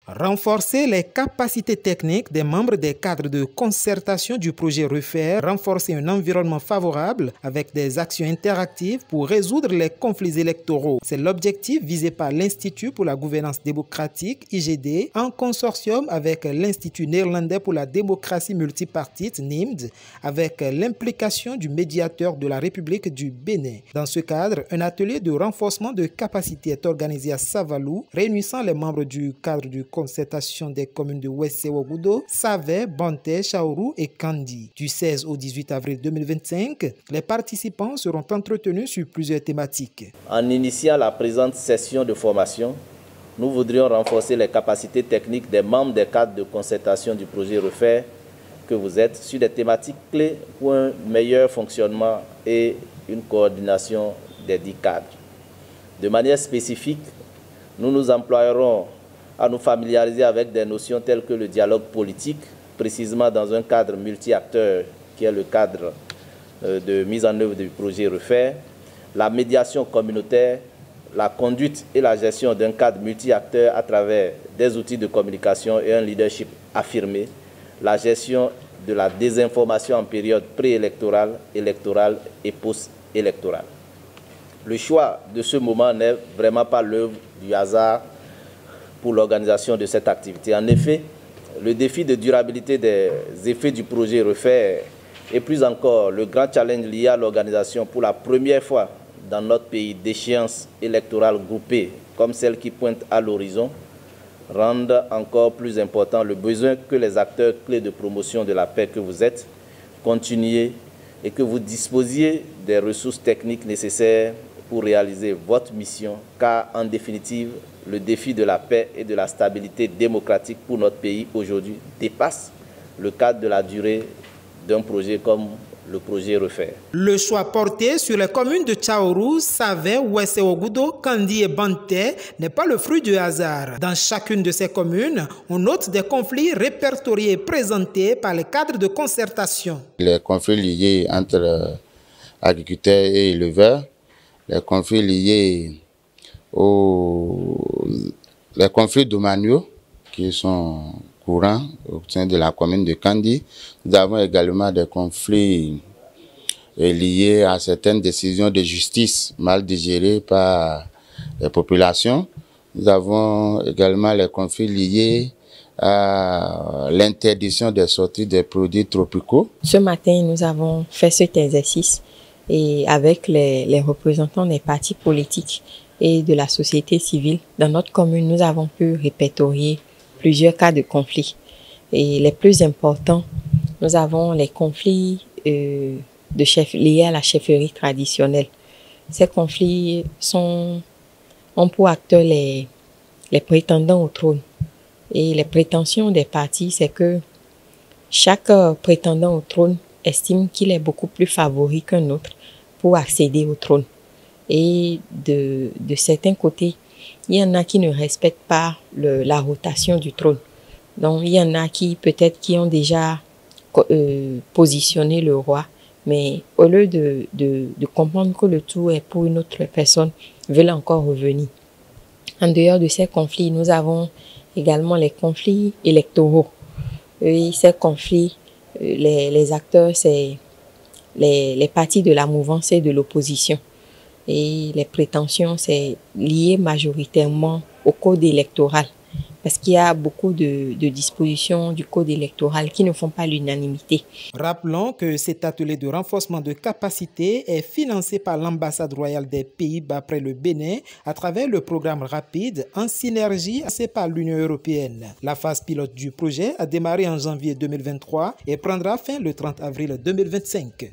Renforcer les capacités techniques des membres des cadres de concertation du projet Refaire, renforcer un environnement favorable avec des actions interactives pour résoudre les conflits électoraux. C'est l'objectif visé par l'Institut pour la gouvernance démocratique, IGD, en consortium avec l'Institut néerlandais pour la démocratie multipartite, NIMD, avec l'implication du médiateur de la République du Bénin. Dans ce cadre, un atelier de renforcement de capacités est organisé à Savalou, réunissant les membres du cadre de concertation des communes de Wesse-Wogudo, Savé, Banté, Chaourou et Kandi. Du 16 au 18 avril 2025, les participants seront entretenus sur plusieurs thématiques. En initiant la présente session de formation, nous voudrions renforcer les capacités techniques des membres des cadres de concertation du projet Refaire que vous êtes sur des thématiques clés pour un meilleur fonctionnement et une coordination des 10 cadres. De manière spécifique, nous nous emploierons à nous familiariser avec des notions telles que le dialogue politique, précisément dans un cadre multi-acteurs qui est le cadre de mise en œuvre du projet Refaire, la médiation communautaire, la conduite et la gestion d'un cadre multi-acteurs à travers des outils de communication et un leadership affirmé, la gestion de la désinformation en période préélectorale, électorale et post-électorale. Le choix de ce moment n'est vraiment pas l'œuvre du hasard pour l'organisation de cette activité. En effet, le défi de durabilité des effets du projet Refaire et plus encore le grand challenge lié à l'organisation pour la première fois dans notre pays d'échéances électorales groupées comme celle qui pointe à l'horizon rendent encore plus important le besoin que les acteurs clés de promotion de la paix que vous êtes continuez et que vous disposiez des ressources techniques nécessaires pour réaliser votre mission, car en définitive, le défi de la paix et de la stabilité démocratique pour notre pays aujourd'hui dépasse le cadre de la durée d'un projet comme le projet Refaire. Le choix porté sur les communes de Chaourou, Savé, Wesse-Wogudo, Kandi et Banté n'est pas le fruit du hasard. Dans chacune de ces communes, on note des conflits répertoriés et présentés par les cadres de concertation. Les conflits liés entre agriculteurs et éleveurs, les conflits liés les conflits domaniaux qui sont courants au sein de la commune de Kandi. Nous avons également des conflits liés à certaines décisions de justice mal digérées par les populations. Nous avons également les conflits liés à l'interdiction des sorties des produits tropicaux. Ce matin, nous avons fait cet exercice et avec les représentants des partis politiques et de la société civile. Dans notre commune, nous avons pu répertorier plusieurs cas de conflits. Et les plus importants, nous avons les conflits liés à la chefferie traditionnelle. Ces conflits ont pour acteurs les prétendants au trône. Et les prétentions des partis, c'est que chaque prétendant au trône estime qu'il est beaucoup plus favori qu'un autre pour accéder au trône. Et de certains côtés, il y en a qui ne respectent pas la rotation du trône. Donc, il y en a qui, peut-être, qui ont déjà positionné le roi, mais au lieu de comprendre que le tout est pour une autre personne, veulent encore revenir. En dehors de ces conflits, nous avons également les conflits électoraux. Et ces conflits, les acteurs, c'est les partis de la mouvance et de l'opposition. Et les prétentions, c'est lié majoritairement au code électoral. Parce qu'il y a beaucoup de dispositions du code électoral qui ne font pas l'unanimité. Rappelons que cet atelier de renforcement de capacité est financé par l'ambassade royale des Pays-Bas près le Bénin à travers le programme Rapide en synergie avec par l'Union européenne. La phase pilote du projet a démarré en janvier 2023 et prendra fin le 30 avril 2025.